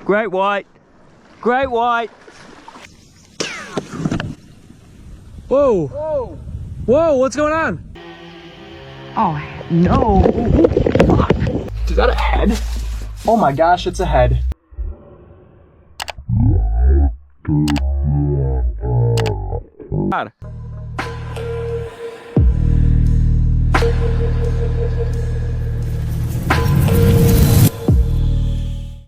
Great white. Great white. Whoa. Whoa. Whoa, what's going on? Oh, no. Fuck. Is that a head? Oh my gosh, it's a head. God.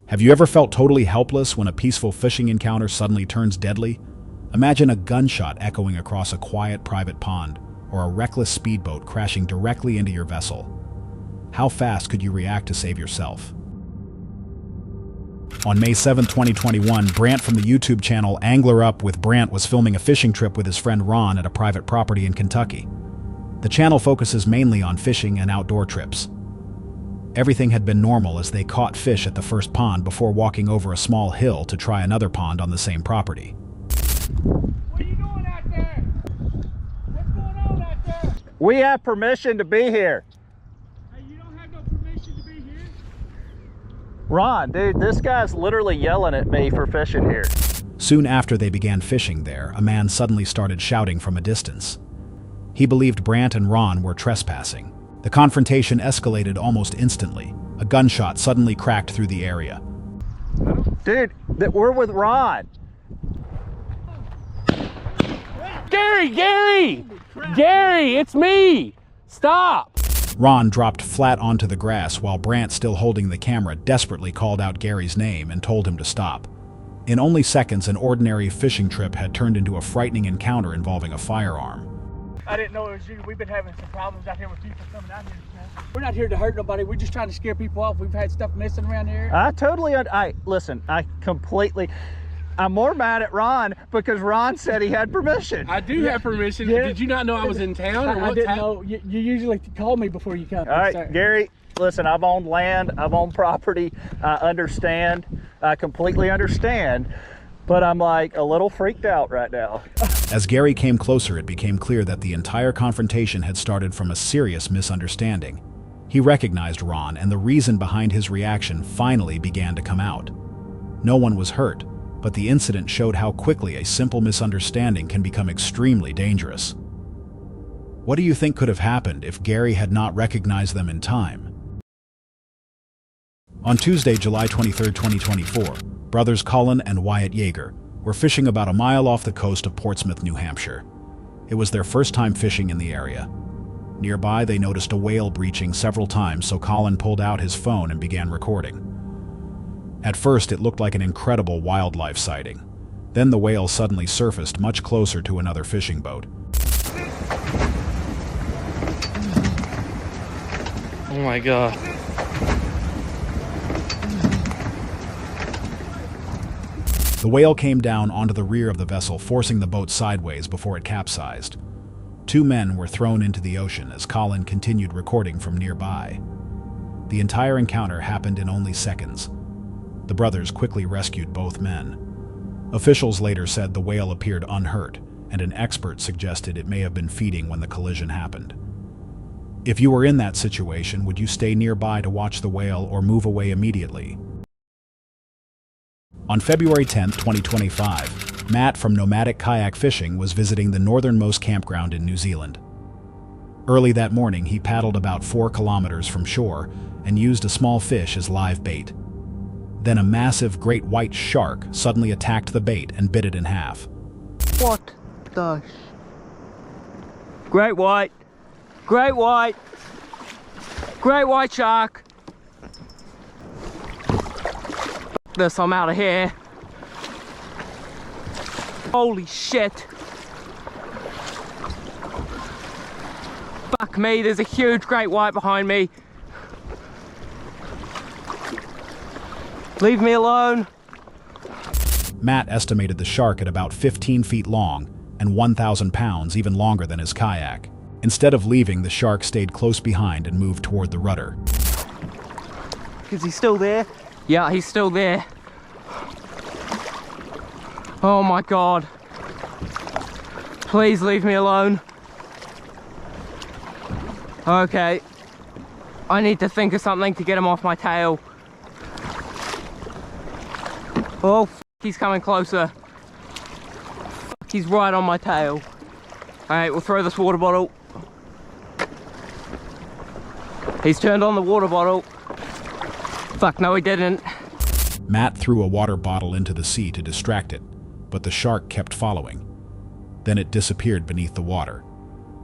Have you ever felt totally helpless when a peaceful fishing encounter suddenly turns deadly? Imagine a gunshot echoing across a quiet private pond, or a reckless speedboat crashing directly into your vessel. How fast could you react to save yourself? On May 7, 2021, Brant from the YouTube channel Angler Up with Brant was filming a fishing trip with his friend Ron at a private property in Kentucky. The channel focuses mainly on fishing and outdoor trips. Everything had been normal as they caught fish at the first pond before walking over a small hill to try another pond on the same property. What are you doing out there? What's going on out there? We have permission to be here. Hey, you don't have no permission to be here? Ron, dude, this guy's literally yelling at me for fishing here. Soon after they began fishing there, a man suddenly started shouting from a distance. He believed Brant and Ron were trespassing. The confrontation escalated almost instantly. A gunshot suddenly cracked through the area. Dude, we're with Ron. Gary! Gary, it's me! Stop! Ron dropped flat onto the grass while Brant, still holding the camera, desperately called out Gary's name and told him to stop. In only seconds, an ordinary fishing trip had turned into a frightening encounter involving a firearm. I didn't know it was you. We've been having some problems out here with people coming out here. We're not here to hurt nobody. We're just trying to scare people off. We've had stuff missing around here. I'm more mad at Ron because Ron said he had permission. I do have permission. Yeah. Did you not know I was in town? Or I didn't know. You usually call me before you come. All right, sir. Gary, listen, I've owned land, I've owned property. I understand, I completely understand, but I'm like a little freaked out right now. As Gary came closer, it became clear that the entire confrontation had started from a serious misunderstanding. He recognized Ron, and the reason behind his reaction finally began to come out. No one was hurt, but the incident showed how quickly a simple misunderstanding can become extremely dangerous. What do you think could have happened if Gary had not recognized them in time? On Tuesday, July 23, 2024, brothers Colin and Wyatt Yeager were fishing about a mile off the coast of Portsmouth, New Hampshire. It was their first time fishing in the area. Nearby, they noticed a whale breaching several times, so Colin pulled out his phone and began recording. At first, it looked like an incredible wildlife sighting. Then the whale suddenly surfaced much closer to another fishing boat. Oh my God. The whale came down onto the rear of the vessel, forcing the boat sideways before it capsized. 2 men were thrown into the ocean as Colin continued recording from nearby. The entire encounter happened in only seconds. The brothers quickly rescued both men. Officials later said the whale appeared unhurt, and an expert suggested it may have been feeding when the collision happened. If you were in that situation, would you stay nearby to watch the whale or move away immediately? On February 10, 2025, Matt from Nomadic Kayak Fishing was visiting the northernmost campground in New Zealand. Early that morning, he paddled about 4 kilometers from shore and used a small fish as live bait. Then a massive great white shark suddenly attacked the bait and bit it in half. What the Great white. Great white. Great white shark. F this, I'm out of here. Holy shit. Fuck me, there's a huge great white behind me. Leave me alone. Matt estimated the shark at about 15 feet long and 1,000 pounds, even longer than his kayak. Instead of leaving, the shark stayed close behind and moved toward the rudder. Is he still there? Yeah, he's still there. Oh my God. Please leave me alone. Okay. I need to think of something to get him off my tail. Oh, he's coming closer. He's right on my tail. Alright, we'll throw this water bottle. He's turned on the water bottle. Fuck, no he didn't. Matt threw a water bottle into the sea to distract it, but the shark kept following. Then it disappeared beneath the water.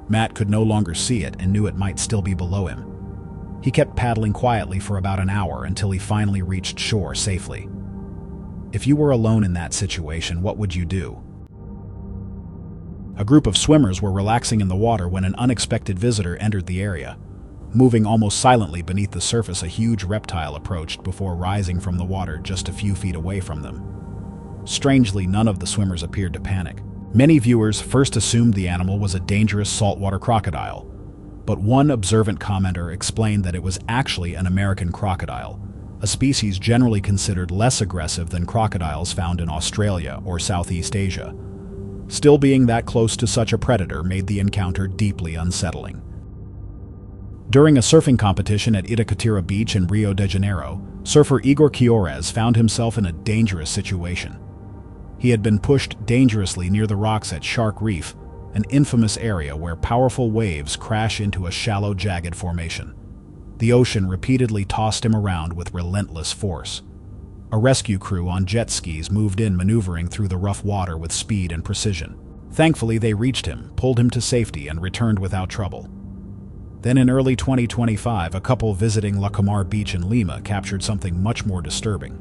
Matt could no longer see it and knew it might still be below him. He kept paddling quietly for about an hour until he finally reached shore safely. If you were alone in that situation, what would you do? A group of swimmers were relaxing in the water when an unexpected visitor entered the area. Moving almost silently beneath the surface, a huge reptile approached before rising from the water just a few feet away from them. Strangely, none of the swimmers appeared to panic. Many viewers first assumed the animal was a dangerous saltwater crocodile, but one observant commenter explained that it was actually an American crocodile, a species generally considered less aggressive than crocodiles found in Australia or Southeast Asia. Still, being that close to such a predator made the encounter deeply unsettling. During a surfing competition at Itacatira Beach in Rio de Janeiro, surfer Igor Quiores found himself in a dangerous situation. He had been pushed dangerously near the rocks at Shark Reef, an infamous area where powerful waves crash into a shallow, jagged formation. The ocean repeatedly tossed him around with relentless force. A rescue crew on jet skis moved in, maneuvering through the rough water with speed and precision. Thankfully, they reached him, pulled him to safety, and returned without trouble. Then in early 2025, a couple visiting La Camar Beach in Lima captured something much more disturbing.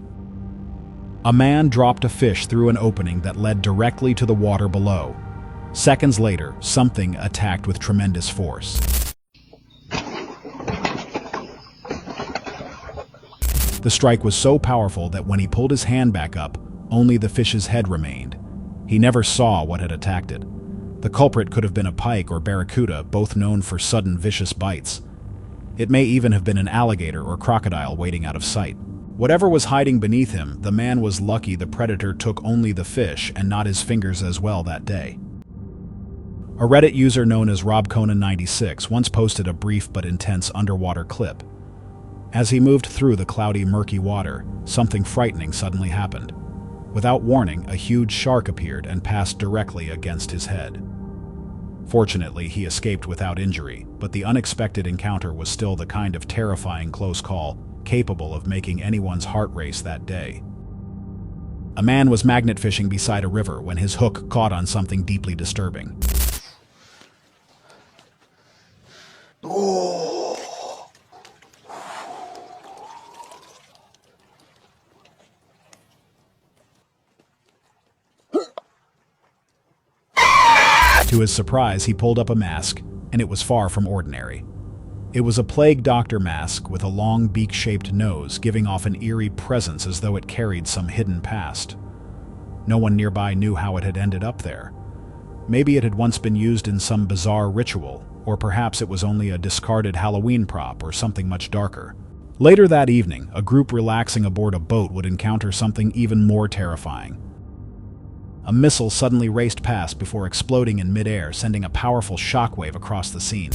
A man dropped a fish through an opening that led directly to the water below. Seconds later, something attacked with tremendous force. The strike was so powerful that when he pulled his hand back up, only the fish's head remained. He never saw what had attacked it. The culprit could have been a pike or barracuda, both known for sudden vicious bites. It may even have been an alligator or crocodile waiting out of sight. Whatever was hiding beneath him, the man was lucky the predator took only the fish and not his fingers as well that day. A Reddit user known as RobConan96 once posted a brief but intense underwater clip. As he moved through the cloudy, murky water, something frightening suddenly happened. Without warning, a huge shark appeared and passed directly against his head. Fortunately, he escaped without injury, but the unexpected encounter was still the kind of terrifying close call capable of making anyone's heart race that day. A man was magnet fishing beside a river when his hook caught on something deeply disturbing. To his surprise, he pulled up a mask, and it was far from ordinary. It was a plague doctor mask with a long beak-shaped nose, giving off an eerie presence as though it carried some hidden past. No one nearby knew how it had ended up there. Maybe it had once been used in some bizarre ritual, or perhaps it was only a discarded Halloween prop or something much darker. Later that evening, a group relaxing aboard a boat would encounter something even more terrifying. A missile suddenly raced past before exploding in midair, sending a powerful shockwave across the scene.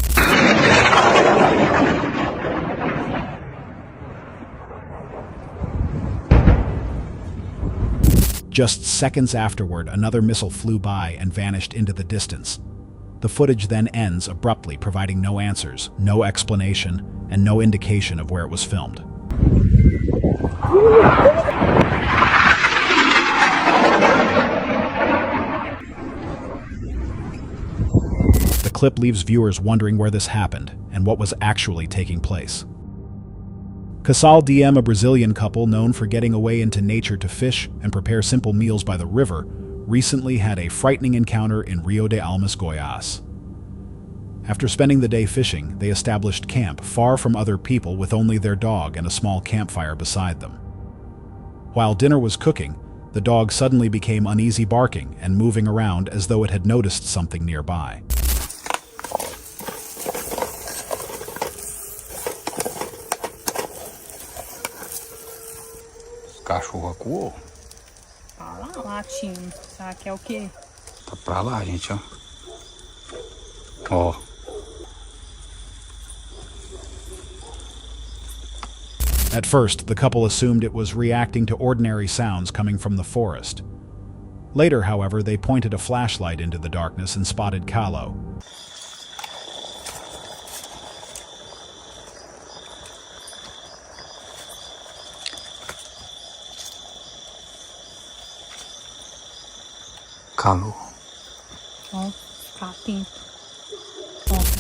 Just seconds afterward, another missile flew by and vanished into the distance. The footage then ends abruptly, providing no answers, no explanation, and no indication of where it was filmed. The clip leaves viewers wondering where this happened and what was actually taking place. Casal DM, a Brazilian couple known for getting away into nature to fish and prepare simple meals by the river, recently had a frightening encounter in Rio de Almas, Goiás. After spending the day fishing, they established camp far from other people with only their dog and a small campfire beside them. While dinner was cooking, the dog suddenly became uneasy, barking and moving around as though it had noticed something nearby. Cachorro acuou. Tá lá, latindo. Será que é o quê? Tá pra lá, gente, ó. Ó. At first, the couple assumed it was reacting to ordinary sounds coming from the forest. Later, however, they pointed a flashlight into the darkness and spotted Kalo. Kalu. Ó, capim.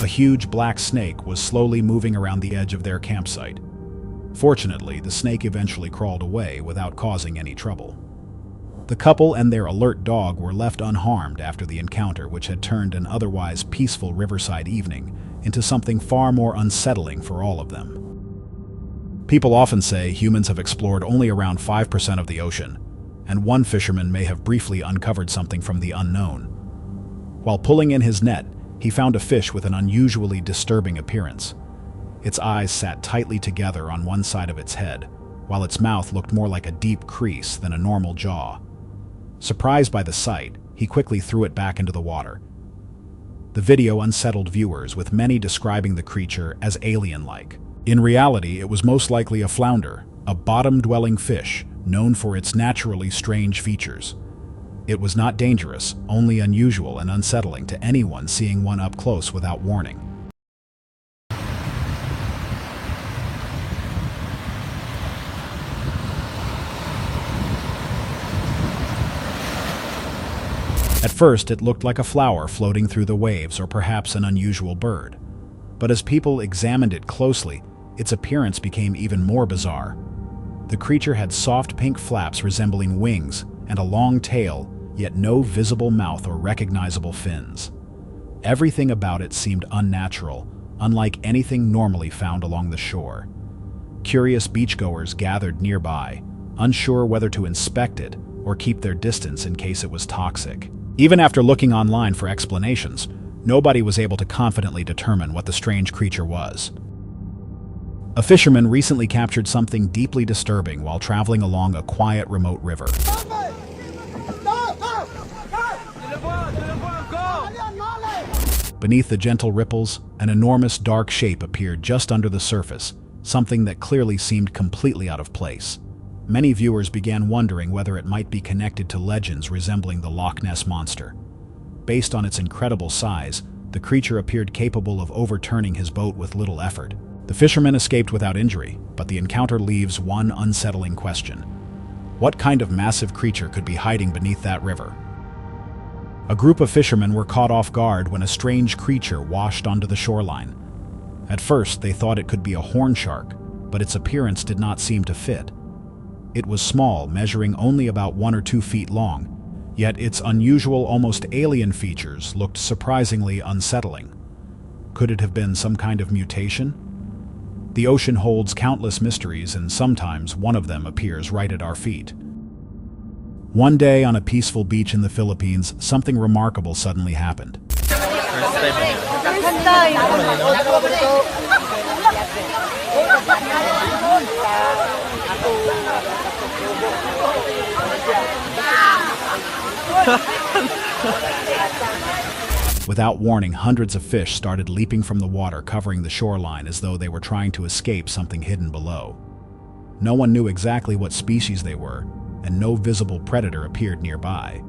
A huge black snake was slowly moving around the edge of their campsite. Fortunately, the snake eventually crawled away without causing any trouble. The couple and their alert dog were left unharmed after the encounter, which had turned an otherwise peaceful riverside evening into something far more unsettling for all of them. People often say humans have explored only around 5% of the ocean, and one fisherman may have briefly uncovered something from the unknown. While pulling in his net, he found a fish with an unusually disturbing appearance. Its eyes sat tightly together on one side of its head, while its mouth looked more like a deep crease than a normal jaw. Surprised by the sight, he quickly threw it back into the water. The video unsettled viewers, with many describing the creature as alien-like. In reality, it was most likely a flounder, a bottom-dwelling fish known for its naturally strange features. It was not dangerous, only unusual and unsettling to anyone seeing one up close without warning. At first, it looked like a flower floating through the waves, or perhaps an unusual bird. But as people examined it closely, its appearance became even more bizarre. The creature had soft pink flaps resembling wings and a long tail, yet no visible mouth or recognizable fins. Everything about it seemed unnatural, unlike anything normally found along the shore. Curious beachgoers gathered nearby, unsure whether to inspect it or keep their distance in case it was toxic. Even after looking online for explanations, nobody was able to confidently determine what the strange creature was. A fisherman recently captured something deeply disturbing while traveling along a quiet, remote river. Beneath the gentle ripples, an enormous dark shape appeared just under the surface, something that clearly seemed completely out of place. Many viewers began wondering whether it might be connected to legends resembling the Loch Ness Monster. Based on its incredible size, the creature appeared capable of overturning his boat with little effort. The fisherman escaped without injury, but the encounter leaves one unsettling question. What kind of massive creature could be hiding beneath that river? A group of fishermen were caught off guard when a strange creature washed onto the shoreline. At first, they thought it could be a horn shark, but its appearance did not seem to fit. It was small, measuring only about 1 or 2 feet long, yet its unusual, almost alien features looked surprisingly unsettling. Could it have been some kind of mutation? The ocean holds countless mysteries, and sometimes one of them appears right at our feet. One day on a peaceful beach in the Philippines, something remarkable suddenly happened. Without warning, hundreds of fish started leaping from the water, covering the shoreline as though they were trying to escape something hidden below. No one knew exactly what species they were, and no visible predator appeared nearby.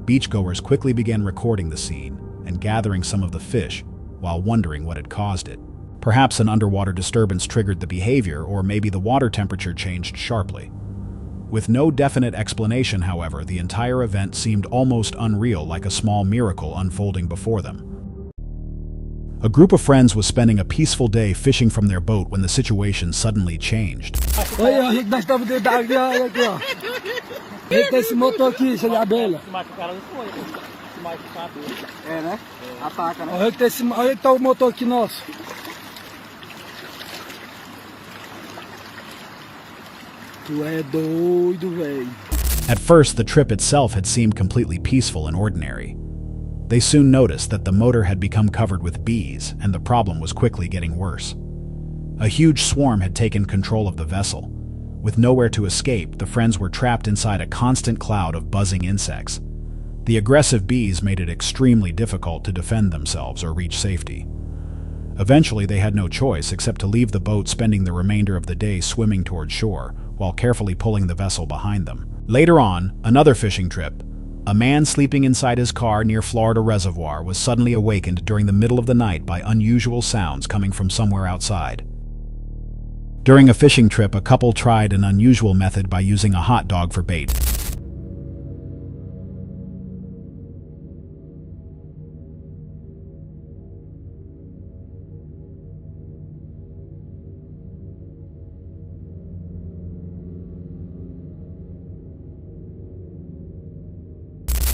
Beachgoers quickly began recording the scene and gathering some of the fish while wondering what had caused it. Perhaps an underwater disturbance triggered the behavior, or maybe the water temperature changed sharply. With no definite explanation, however, the entire event seemed almost unreal, like a small miracle unfolding before them. A group of friends was spending a peaceful day fishing from their boat when the situation suddenly changed. At first, the trip itself had seemed completely peaceful and ordinary. They soon noticed that the motor had become covered with bees, and the problem was quickly getting worse. A huge swarm had taken control of the vessel. With nowhere to escape, the friends were trapped inside a constant cloud of buzzing insects. The aggressive bees made it extremely difficult to defend themselves or reach safety. Eventually, they had no choice except to leave the boat, spending the remainder of the day swimming toward shore, while carefully pulling the vessel behind them. Later on, another fishing trip. A man sleeping inside his car near Florida Reservoir was suddenly awakened during the middle of the night by unusual sounds coming from somewhere outside. During a fishing trip, a couple tried an unusual method by using a hot dog for bait.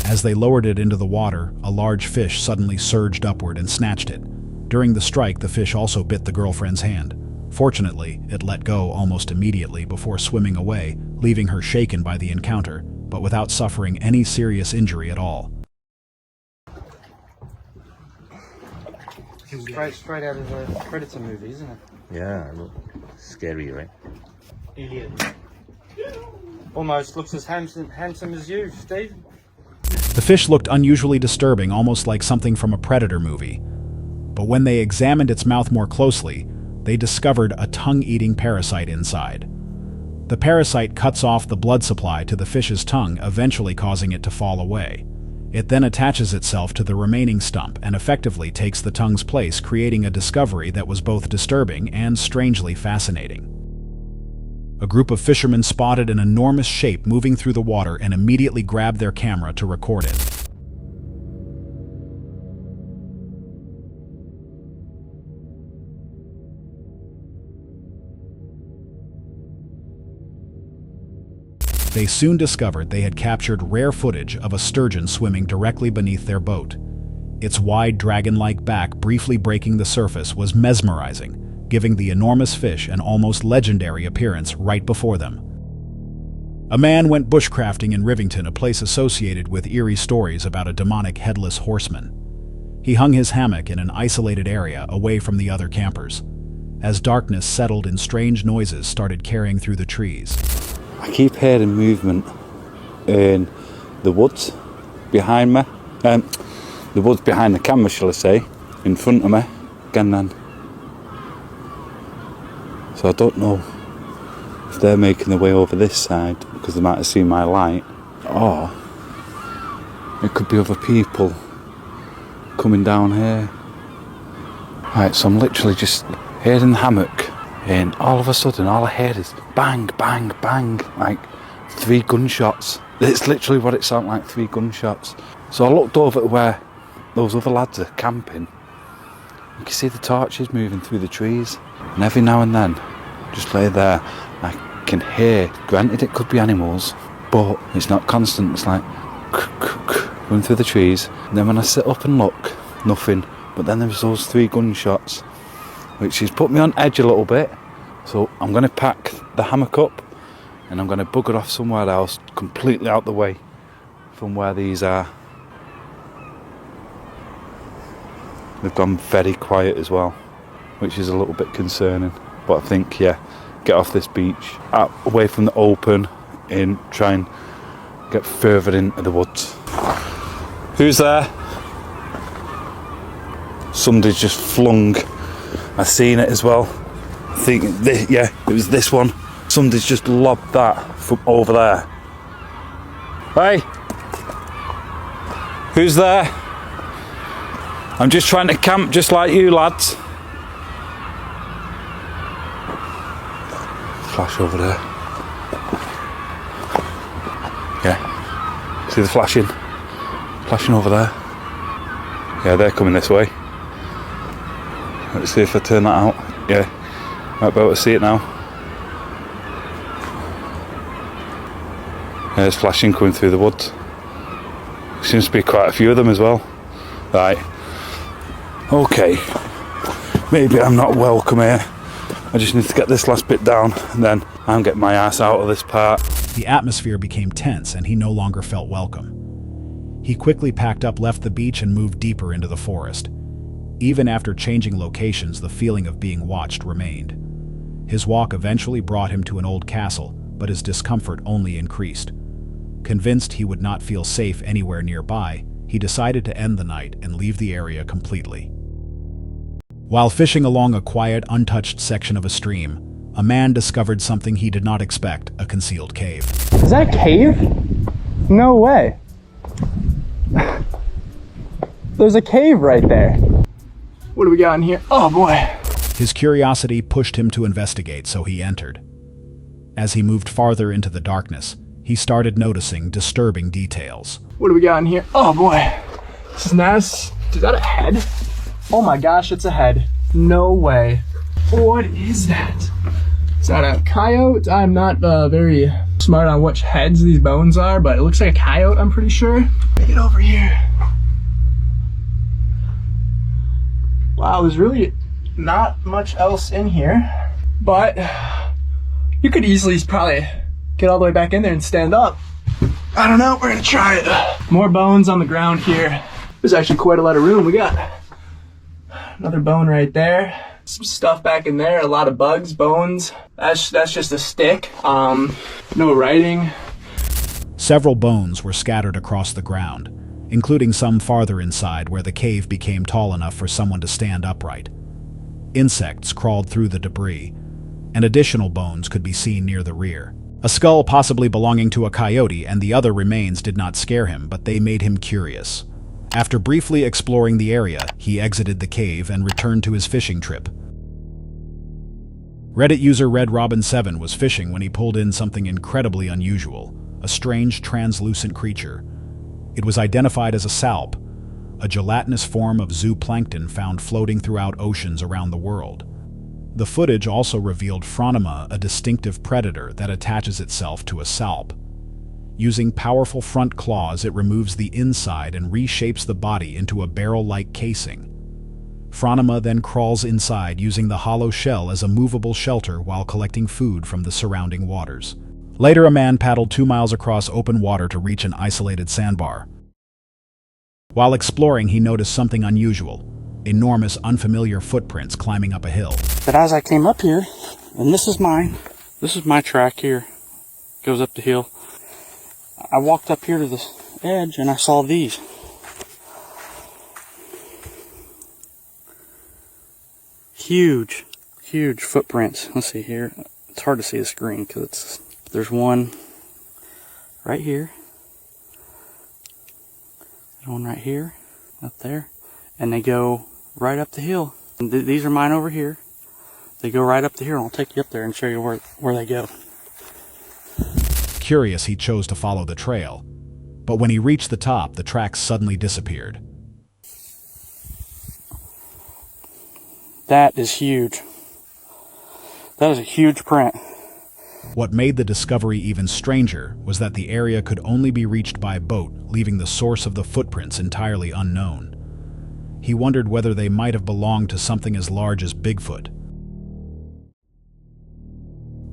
As they lowered it into the water, a large fish suddenly surged upward and snatched it. During the strike, the fish also bit the girlfriend's hand. Fortunately, it let go almost immediately before swimming away, leaving her shaken by the encounter, but without suffering any serious injury at all. Straight out of a Predator movie, isn't it? Yeah, look scary, right? Alien. Almost looks as handsome as you, Steve. The fish looked unusually disturbing, almost like something from a Predator movie. But when they examined its mouth more closely, they discovered a tongue-eating parasite inside. The parasite cuts off the blood supply to the fish's tongue, eventually causing it to fall away. It then attaches itself to the remaining stump and effectively takes the tongue's place, creating a discovery that was both disturbing and strangely fascinating. A group of fishermen spotted an enormous shape moving through the water and immediately grabbed their camera to record it. They soon discovered they had captured rare footage of a sturgeon swimming directly beneath their boat. Its wide dragon-like back briefly breaking the surface was mesmerizing, giving the enormous fish an almost legendary appearance right before them. A man went bushcrafting in Rivington, a place associated with eerie stories about a demonic headless horseman. He hung his hammock in an isolated area away from the other campers. As darkness settled in, strange noises started carrying through the trees. I keep hearing movement in the woods behind me. The woods behind the camera, shall I say, in front of me. Again then. So I don't know if they're making their way over this side because they might have seen my light, or it could be other people coming down here. Right, so I'm literally just here in the hammock, and all of a sudden all I hear is bang, bang, bang, like 3 gunshots. It's literally what it sounded like, 3 gunshots. So I looked over to where those other lads are camping. You can see the torches moving through the trees, and every now and then, just lay there, I can hear, granted it could be animals, but it's not constant, it's like going through the trees. And then when I sit up and look, nothing, but then there's those 3 gunshots, which has put me on edge a little bit. So I'm going to pack the hammock up, and I'm going to bugger off somewhere else, completely out the way from where these are. They've gone very quiet as well, which is a little bit concerning. But I think, yeah, get off this beach, out, away from the open, and try and get further into the woods. Who's there? Somebody's just flung. I've seen it as well. I think, yeah, it was this one. Somebody's just lobbed that from over there. Hey! Who's there? I'm just trying to camp just like you lads. Flash over there. Yeah. See the flashing? Flashing over there. Yeah, they're coming this way. Let's see if I turn that out. Yeah. Might be able to see it now. Yeah, there's flashing coming through the woods. Seems to be quite a few of them as well. Right. Okay, maybe I'm not welcome here. I just need to get this last bit down, and then I'm getting my ass out of this part. The atmosphere became tense, and he no longer felt welcome. He quickly packed up, left the beach, and moved deeper into the forest. Even after changing locations, the feeling of being watched remained. His walk eventually brought him to an old castle, but his discomfort only increased. Convinced he would not feel safe anywhere nearby, he decided to end the night and leave the area completely. While fishing along a quiet, untouched section of a stream, a man discovered something he did not expect, a concealed cave. Is that a cave? No way. There's a cave right there. What do we got in here? Oh boy. His curiosity pushed him to investigate, so he entered. As he moved farther into the darkness, he started noticing disturbing details. What do we got in here? Oh boy. This is nice. Is that a head? Oh my gosh, it's a head. No way. What is that? Is that a coyote? I'm not very smart on which heads these bones are, but it looks like a coyote, I'm pretty sure. Get over here. Wow, there's really not much else in here, but you could easily probably get all the way back in there and stand up. I don't know, we're gonna try it. More bones on the ground here. There's actually quite a lot of room. We got another bone right there. Some stuff back in there, a lot of bugs, bones. That's just a stick. No writing. Several bones were scattered across the ground, including some farther inside where the cave became tall enough for someone to stand upright. Insects crawled through the debris, and additional bones could be seen near the rear. A skull possibly belonging to a coyote and the other remains did not scare him, but they made him curious. After briefly exploring the area, he exited the cave and returned to his fishing trip. Reddit user RedRobin7 was fishing when he pulled in something incredibly unusual, a strange translucent creature. It was identified as a salp, a gelatinous form of zooplankton found floating throughout oceans around the world. The footage also revealed Phronima, a distinctive predator that attaches itself to a salp. Using powerful front claws, it removes the inside and reshapes the body into a barrel-like casing. Phronima then crawls inside using the hollow shell as a movable shelter while collecting food from the surrounding waters. Later, a man paddled 2 miles across open water to reach an isolated sandbar. While exploring, he noticed something unusual: enormous, unfamiliar footprints climbing up a hill. But as I came up here, and this is my track here, goes up the hill. I walked up here to the edge and I saw these. Huge footprints. Let's see here. It's hard to see the screen because there's one right here, and one right here, up there, and they go right up the hill. And these are mine over here. They go right up the hill, and I'll take you up there and show you where they go. Curious, he chose to follow the trail, but when he reached the top, the tracks suddenly disappeared. That is huge. That is a huge print. What made the discovery even stranger was that the area could only be reached by boat, leaving the source of the footprints entirely unknown. He wondered whether they might have belonged to something as large as Bigfoot.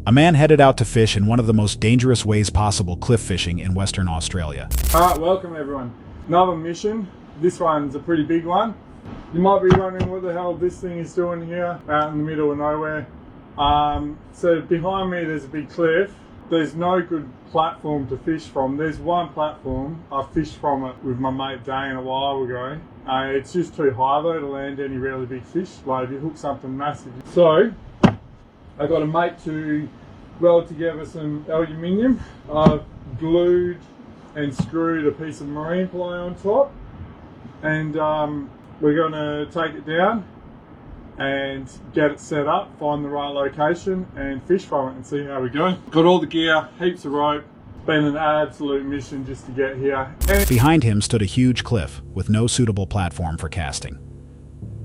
A man headed out to fish in one of the most dangerous ways possible, cliff fishing in Western Australia. Alright, welcome everyone. Another mission. This one's a pretty big one. You might be wondering what the hell this thing is doing here out in the middle of nowhere. So behind me there's a big cliff. There's no good platform to fish from. There's one platform. I fished from it with my mate Dane a while ago. It's just too high though to land any really big fish. Like if you hook something massive. So I got a mate to weld together some aluminium. I've glued and screwed a piece of marine ply on top, and we're going to take it down and get it set up, find the right location and fish from it and see how we go. Got all the gear, heaps of rope. Been an absolute mission just to get here. Behind him stood a huge cliff with no suitable platform for casting.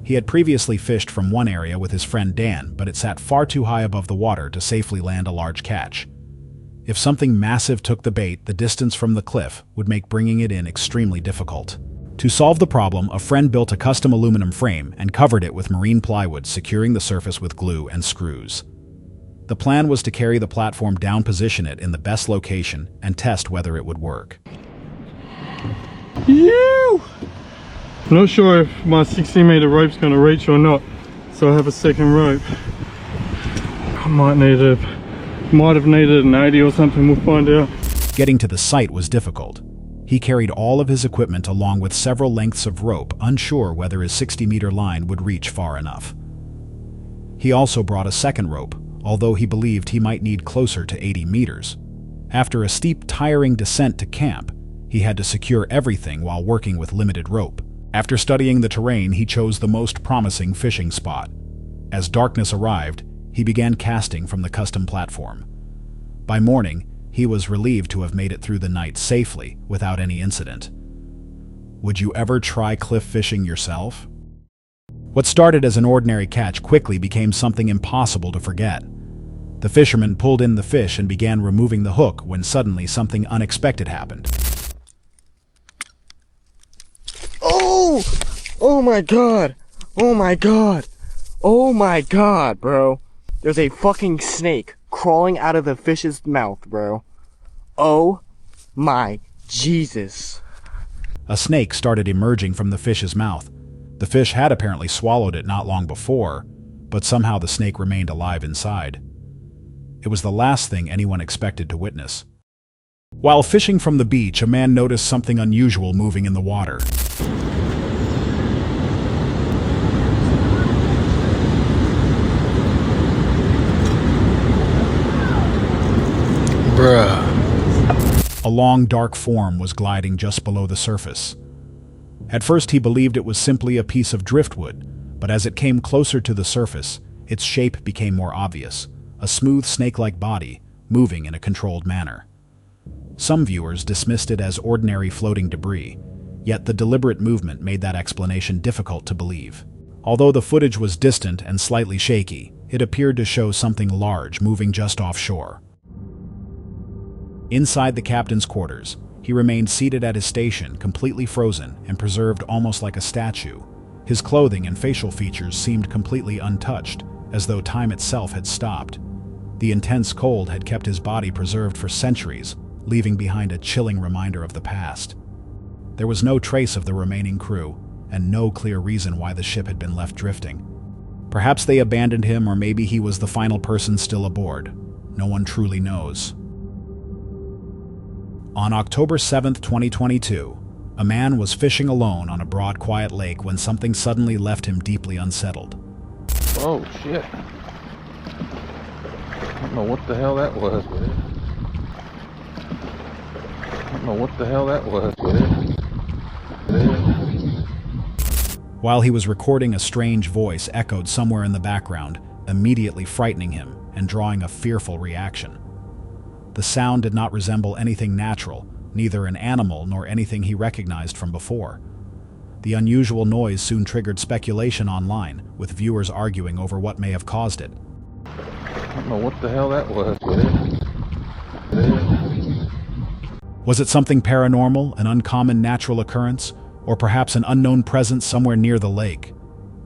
He had previously fished from one area with his friend Dan, but it sat far too high above the water to safely land a large catch. If something massive took the bait, the distance from the cliff would make bringing it in extremely difficult. To solve the problem, a friend built a custom aluminum frame and covered it with marine plywood, securing the surface with glue and screws. The plan was to carry the platform down, position it in the best location, and test whether it would work. Ew! Not sure if my 60-meter rope's going to reach or not, so I have a second rope. I might have needed an 80 or something, we'll find out. Getting to the site was difficult. He carried all of his equipment along with several lengths of rope, unsure whether his 60-meter line would reach far enough. He also brought a second rope, although he believed he might need closer to 80 meters. After a steep, tiring descent to camp, he had to secure everything while working with limited rope. After studying the terrain, he chose the most promising fishing spot. As darkness arrived, he began casting from the custom platform. By morning, he was relieved to have made it through the night safely without any incident. Would you ever try cliff fishing yourself? What started as an ordinary catch quickly became something impossible to forget. The fisherman pulled in the fish and began removing the hook when suddenly something unexpected happened. Oh! Oh my god! Oh my god! Oh my god, bro! There's a fucking snake crawling out of the fish's mouth, bro. Oh my Jesus. A snake started emerging from the fish's mouth. The fish had apparently swallowed it not long before, but somehow the snake remained alive inside. It was the last thing anyone expected to witness. While fishing from the beach, a man noticed something unusual moving in the water. Bruh. A long, dark form was gliding just below the surface. At first he believed it was simply a piece of driftwood, but as it came closer to the surface, its shape became more obvious, a smooth snake-like body, moving in a controlled manner. Some viewers dismissed it as ordinary floating debris, yet the deliberate movement made that explanation difficult to believe. Although the footage was distant and slightly shaky, it appeared to show something large moving just offshore. Inside the captain's quarters, he remained seated at his station, completely frozen and preserved almost like a statue. His clothing and facial features seemed completely untouched, as though time itself had stopped. The intense cold had kept his body preserved for centuries, leaving behind a chilling reminder of the past. There was no trace of the remaining crew, and no clear reason why the ship had been left drifting. Perhaps they abandoned him, or maybe he was the final person still aboard. No one truly knows. On October 7th, 2022, a man was fishing alone on a broad, quiet lake when something suddenly left him deeply unsettled. Oh shit. I don't know what the hell that was, man. I don't know what the hell that was, man. While he was recording, a strange voice echoed somewhere in the background, immediately frightening him and drawing a fearful reaction. The sound did not resemble anything natural, neither an animal nor anything he recognized from before. The unusual noise soon triggered speculation online, with viewers arguing over what may have caused it. I don't know what the hell that was, man. Was it something paranormal, an uncommon natural occurrence, or perhaps an unknown presence somewhere near the lake?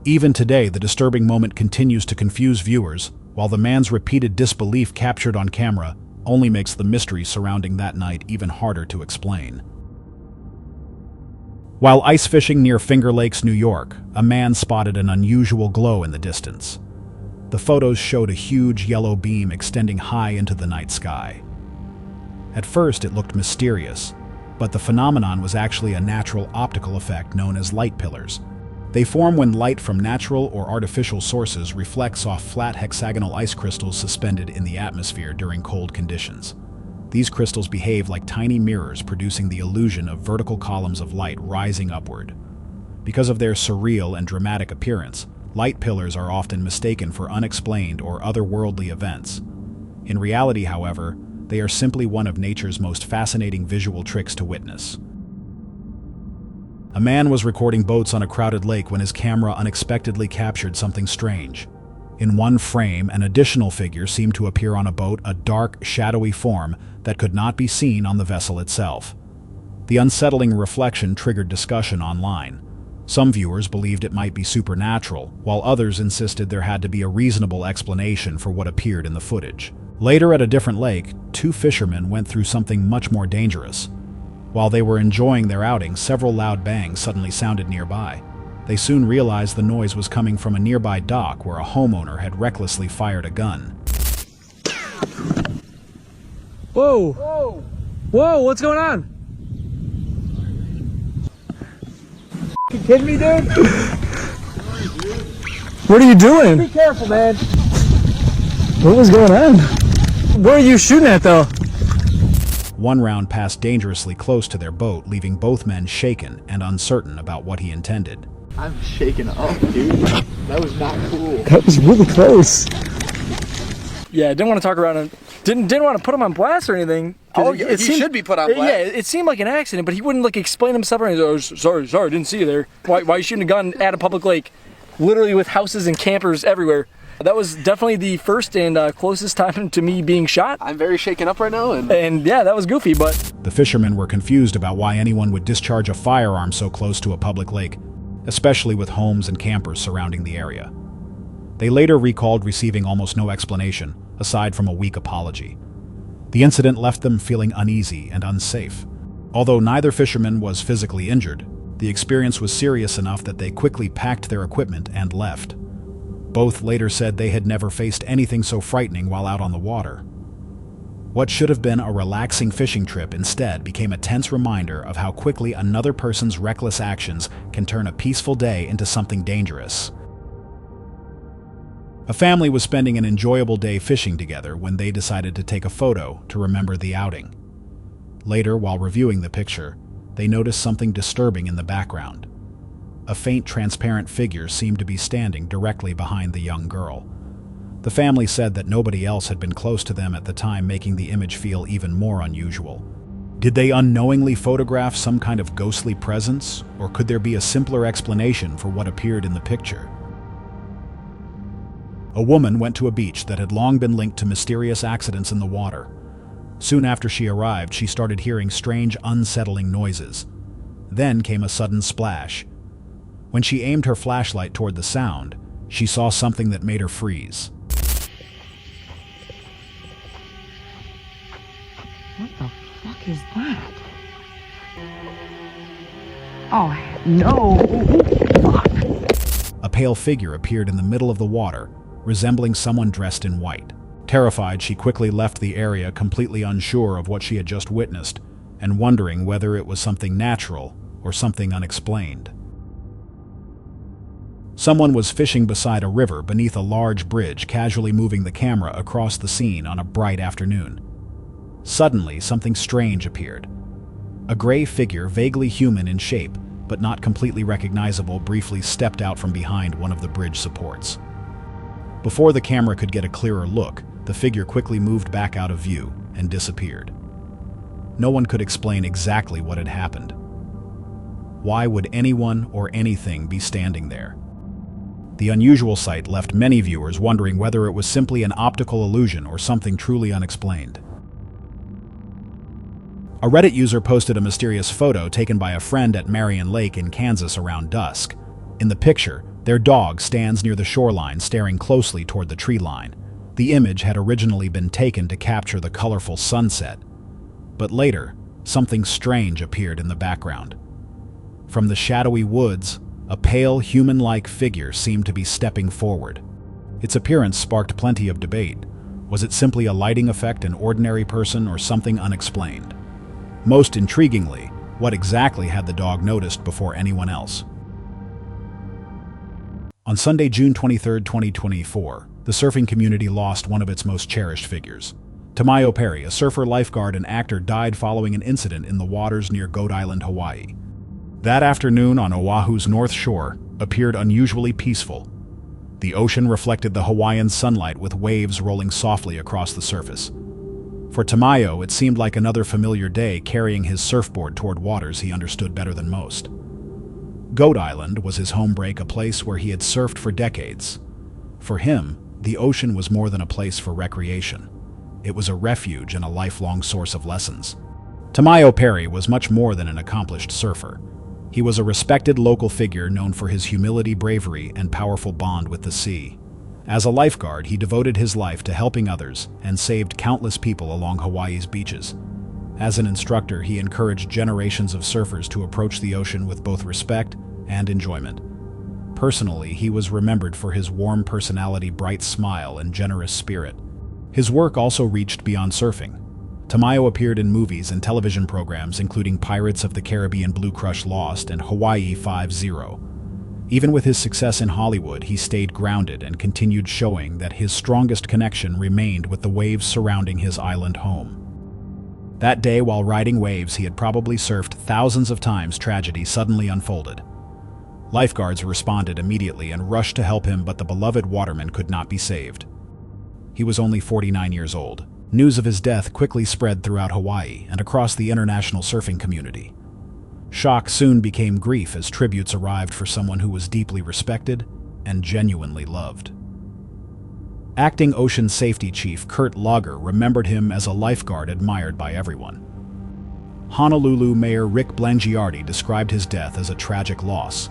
Even today, the disturbing moment continues to confuse viewers, while the man's repeated disbelief captured on camera only makes the mystery surrounding that night even harder to explain. While ice fishing near Finger Lakes, New York, a man spotted an unusual glow in the distance. The photos showed a huge yellow beam extending high into the night sky. At first, it looked mysterious, but the phenomenon was actually a natural optical effect known as light pillars. They form when light from natural or artificial sources reflects off flat hexagonal ice crystals suspended in the atmosphere during cold conditions. These crystals behave like tiny mirrors, producing the illusion of vertical columns of light rising upward. Because of their surreal and dramatic appearance, light pillars are often mistaken for unexplained or otherworldly events. In reality, however, they are simply one of nature's most fascinating visual tricks to witness. A man was recording boats on a crowded lake when his camera unexpectedly captured something strange. In one frame, an additional figure seemed to appear on a boat, a dark, shadowy form that could not be seen on the vessel itself. The unsettling reflection triggered discussion online. Some viewers believed it might be supernatural, while others insisted there had to be a reasonable explanation for what appeared in the footage. Later, at a different lake, two fishermen went through something much more dangerous. While they were enjoying their outing, several loud bangs suddenly sounded nearby. They soon realized the noise was coming from a nearby dock where a homeowner had recklessly fired a gun. Whoa! Whoa! Whoa, what's going on? You kidding me, dude? What are you doing? Be careful, man. What was going on? Where are you shooting at, though? One round passed dangerously close to their boat, leaving both men shaken and uncertain about what he intended. I'm shaking up, dude. That was not cool. That was really close. Yeah, I didn't want to talk around and didn't want to put him on blast or anything. Oh, yeah, he should be put on blast. Yeah, it seemed like an accident, but he wouldn't like explain himself. Or anything. Oh, sorry, didn't see you there. Why are you shooting a gun at a public lake, literally with houses and campers everywhere? That was definitely the first and closest time to me being shot. I'm very shaken up right now. And yeah, that was goofy, but... The fishermen were confused about why anyone would discharge a firearm so close to a public lake, especially with homes and campers surrounding the area. They later recalled receiving almost no explanation, aside from a weak apology. The incident left them feeling uneasy and unsafe. Although neither fisherman was physically injured, the experience was serious enough that they quickly packed their equipment and left. Both later said they had never faced anything so frightening while out on the water. What should have been a relaxing fishing trip instead became a tense reminder of how quickly another person's reckless actions can turn a peaceful day into something dangerous. A family was spending an enjoyable day fishing together when they decided to take a photo to remember the outing. Later, while reviewing the picture, they noticed something disturbing in the background. A faint, transparent figure seemed to be standing directly behind the young girl. The family said that nobody else had been close to them at the time, making the image feel even more unusual. Did they unknowingly photograph some kind of ghostly presence, or could there be a simpler explanation for what appeared in the picture? A woman went to a beach that had long been linked to mysterious accidents in the water. Soon after she arrived, she started hearing strange, unsettling noises. Then came a sudden splash. When she aimed her flashlight toward the sound, she saw something that made her freeze. What the fuck is that? Oh, no! A pale figure appeared in the middle of the water, resembling someone dressed in white. Terrified, she quickly left the area, completely unsure of what she had just witnessed, and wondering whether it was something natural or something unexplained. Someone was fishing beside a river beneath a large bridge, casually moving the camera across the scene on a bright afternoon. Suddenly, something strange appeared. A gray figure, vaguely human in shape, but not completely recognizable, briefly stepped out from behind one of the bridge supports. Before the camera could get a clearer look, the figure quickly moved back out of view and disappeared. No one could explain exactly what had happened. Why would anyone or anything be standing there? The unusual sight left many viewers wondering whether it was simply an optical illusion or something truly unexplained. A Reddit user posted a mysterious photo taken by a friend at Marion Lake in Kansas around dusk. In the picture, their dog stands near the shoreline, staring closely toward the tree line. The image had originally been taken to capture the colorful sunset, but later, something strange appeared in the background. From the shadowy woods, a pale, human-like figure seemed to be stepping forward. Its appearance sparked plenty of debate. Was it simply a lighting effect, an ordinary person, or something unexplained? Most intriguingly, what exactly had the dog noticed before anyone else? On Sunday, June 23, 2024, the surfing community lost one of its most cherished figures. Tamayo Perry, a surfer, lifeguard, and actor, died following an incident in the waters near Goat Island, Hawaii. That afternoon on Oahu's north shore appeared unusually peaceful. The ocean reflected the Hawaiian sunlight with waves rolling softly across the surface. For Tamayo, it seemed like another familiar day, carrying his surfboard toward waters he understood better than most. Goat Island was his home break, a place where he had surfed for decades. For him, the ocean was more than a place for recreation. It was a refuge and a lifelong source of lessons. Tamayo Perry was much more than an accomplished surfer. He was a respected local figure known for his humility, bravery, and powerful bond with the sea. As a lifeguard, he devoted his life to helping others and saved countless people along Hawaii's beaches. As an instructor, he encouraged generations of surfers to approach the ocean with both respect and enjoyment. Personally, he was remembered for his warm personality, bright smile, and generous spirit. His work also reached beyond surfing. Tamayo appeared in movies and television programs including Pirates of the Caribbean, Blue Crush Lost, and Hawaii 5-0. Even with his success in Hollywood, he stayed grounded and continued showing that his strongest connection remained with the waves surrounding his island home. That day, while riding waves he had probably surfed thousands of times, tragedy suddenly unfolded. Lifeguards responded immediately and rushed to help him, but the beloved waterman could not be saved. He was only 49 years old. News of his death quickly spread throughout Hawaii and across the international surfing community. Shock soon became grief as tributes arrived for someone who was deeply respected and genuinely loved. Acting Ocean Safety Chief Kurt Lager remembered him as a lifeguard admired by everyone. Honolulu Mayor Rick Blangiardi described his death as a tragic loss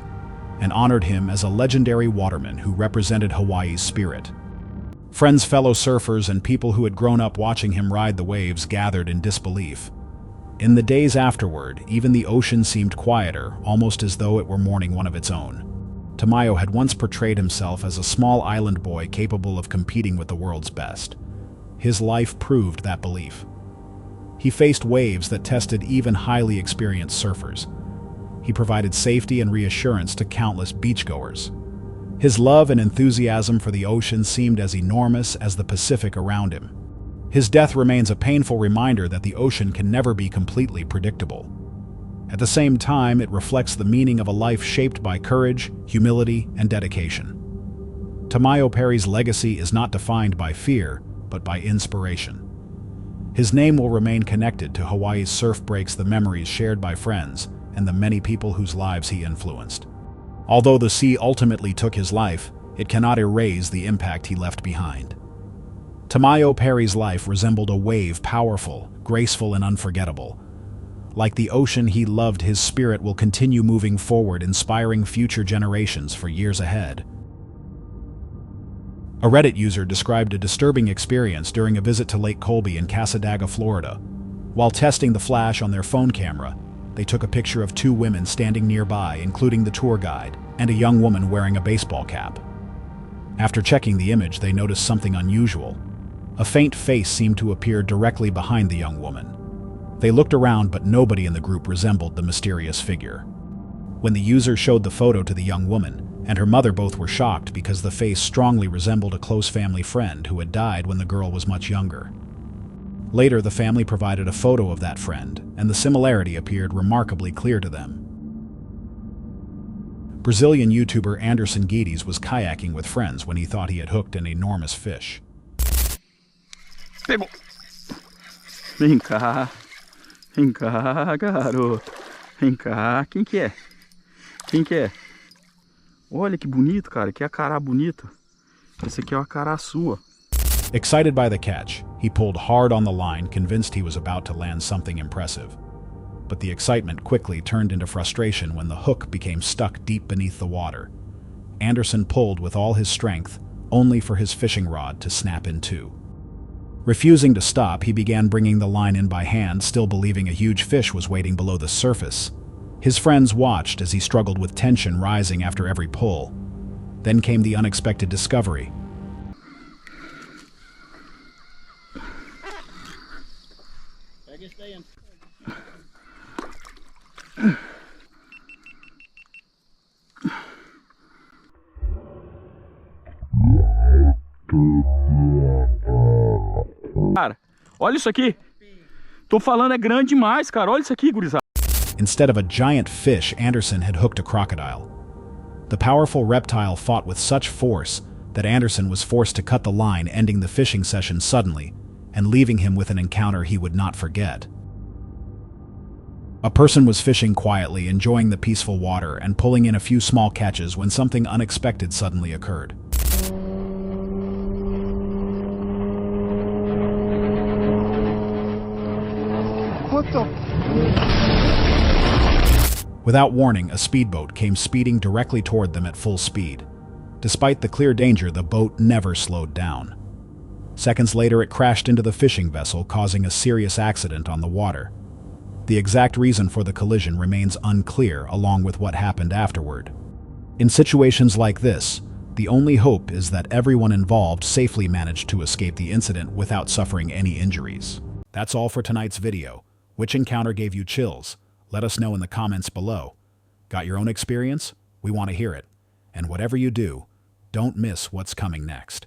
and honored him as a legendary waterman who represented Hawaii's spirit. Friends, fellow surfers, and people who had grown up watching him ride the waves gathered in disbelief. In the days afterward, even the ocean seemed quieter, almost as though it were mourning one of its own. Tamayo had once portrayed himself as a small island boy capable of competing with the world's best. His life proved that belief. He faced waves that tested even highly experienced surfers. He provided safety and reassurance to countless beachgoers. His love and enthusiasm for the ocean seemed as enormous as the Pacific around him. His death remains a painful reminder that the ocean can never be completely predictable. At the same time, it reflects the meaning of a life shaped by courage, humility, and dedication. Tamayo Perry's legacy is not defined by fear, but by inspiration. His name will remain connected to Hawaii's surf breaks, the memories shared by friends, and the many people whose lives he influenced. Although the sea ultimately took his life, it cannot erase the impact he left behind. Tamayo Perry's life resembled a wave, powerful, graceful, and unforgettable. Like the ocean he loved, his spirit will continue moving forward, inspiring future generations for years ahead. A Reddit user described a disturbing experience during a visit to Lake Colby in Casadaga, Florida. While testing the flash on their phone camera, they took a picture of two women standing nearby, including the tour guide, and a young woman wearing a baseball cap. After checking the image, they noticed something unusual. A faint face seemed to appear directly behind the young woman. They looked around, but nobody in the group resembled the mysterious figure. When the user showed the photo to the young woman and her mother, both were shocked because the face strongly resembled a close family friend who had died when the girl was much younger. Later, the family provided a photo of that friend, and the similarity appeared remarkably clear to them. Brazilian YouTuber Anderson Guedes was kayaking with friends when he thought he had hooked an enormous fish. Pegou. Vem cá. Vem cá, garoto. Vem cá. Quem que é? Quem que é? Olha que bonito, cara. Que acará bonito. Esse aqui é o acará sua. Excited by the catch, he pulled hard on the line, convinced he was about to land something impressive. But the excitement quickly turned into frustration when the hook became stuck deep beneath the water. Anderson pulled with all his strength, only for his fishing rod to snap in two. Refusing to stop, he began bringing the line in by hand, still believing a huge fish was waiting below the surface. His friends watched as he struggled with tension rising after every pull. Then came the unexpected discovery. Cara, olha isso aqui. Tô falando, é grande demais, cara. Olha isso aqui, gurizada. Instead of a giant fish, Anderson had hooked a crocodile. The powerful reptile fought with such force that Anderson was forced to cut the line, ending the fishing session suddenly and leaving him with an encounter he would not forget. A person was fishing quietly, enjoying the peaceful water and pulling in a few small catches when something unexpected suddenly occurred. What the? Without warning, a speedboat came speeding directly toward them at full speed. Despite the clear danger, the boat never slowed down. Seconds later, it crashed into the fishing vessel, causing a serious accident on the water. The exact reason for the collision remains unclear, along with what happened afterward. In situations like this, the only hope is that everyone involved safely managed to escape the incident without suffering any injuries. That's all for tonight's video. Which encounter gave you chills? Let us know in the comments below. Got your own experience? We want to hear it. And whatever you do, don't miss what's coming next.